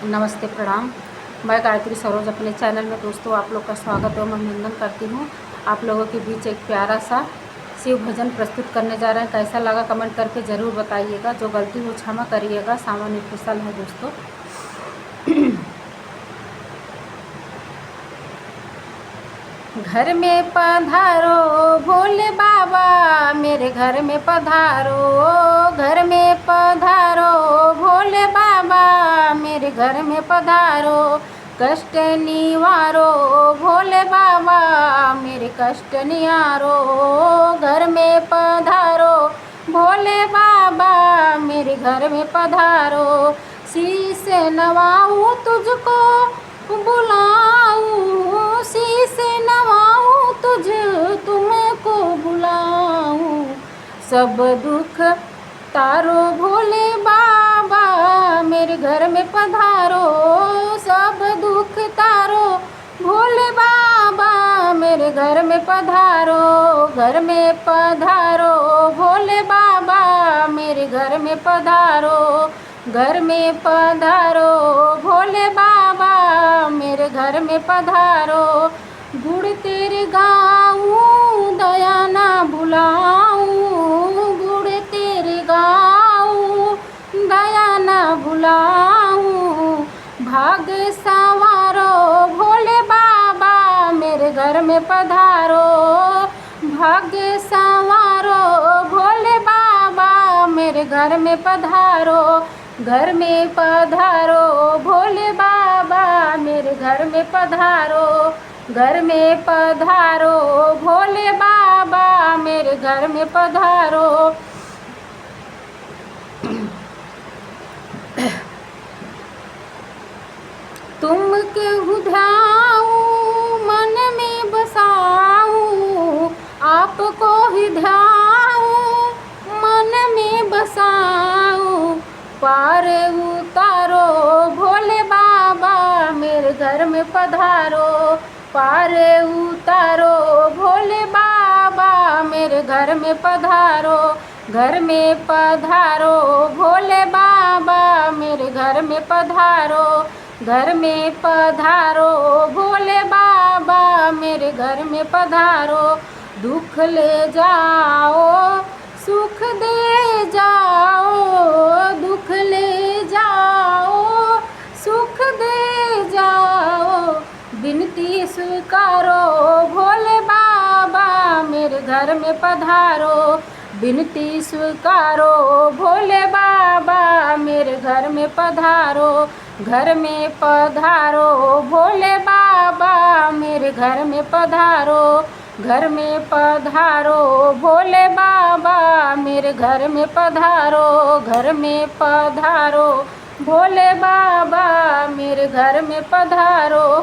नमस्ते, प्रणाम। मैं गायत्री सरोज अपने चैनल में दोस्तों आप लोग का स्वागत एवं अभिनंदन करती हूँ। आप लोगों के बीच एक प्यारा सा शिव भजन प्रस्तुत करने जा रहे हैं। कैसा लगा कमेंट करके ज़रूर बताइएगा। जो गलती हो क्षमा करिएगा, सामान्य कुशल है दोस्तों। घर में पधारो भोले बाबा, मेरे घर में पधारो। घर में पधारो भोले बाबा, मेरे घर में पधारो। कष्ट निवारो भोले बाबा, मेरे कष्ट निवारो। घर में पधारो भोले बाबा, मेरे घर में पधारो। शीश नवाऊं तुझको बुलाऊं, शीश नवाऊं तुमको बुलाऊं। सब दुख तारो भोले बाबा, मेरे घर में पधारो। सब दुख तारो भोले बाबा, मेरे घर में पधारो। घर में पधारो भोले बाबा, मेरे घर में पधारो। घर में पधारो भोले बाबा, मेरे घर में पधारो। गुड़ तेरे गाऊं दया ना भुलाऊं, गुड़ तेरे गाऊं दया ना भुलाऊं। भाग संवारो भोले बाबा, मेरे घर में पधारो। भाग्य संवारो भोले बाबा, मेरे घर में पधारो। घर में पधारो भोले बाबा, मेरे घर में पधारो। घर में पधारो भोले बाबा, मेरे घर में पधारो। तुम के ध्याऊं मन में बसाऊं, आपको ही ध्याऊं मन में बसाऊं। पार उतारो भोले बाबा, मेरे घर में पधारो। पार उतारो भोले बाबा, मेरे घर में पधारो। घर में पधारो भोले बाबा, मेरे घर में पधारो। घर में पधारो भोले बाबा, मेरे घर में पधारो। दुख ले जाओ सुख दे जाओ, दुख ले जाओ सुख दे जाओ। विनती स्वीकारो भोले बाबा, मेरे घर में पधारो। विनती स्वीकारो भोले बाबा, मेरे घर में पधारो। घर में पधारो भोले बाबा, मेरे घर में पधारो। घर में पधारो भोले बाबा, मेरे घर में पधारो। घर में पधारो भोले बाबा, मेरे घर में पधारो।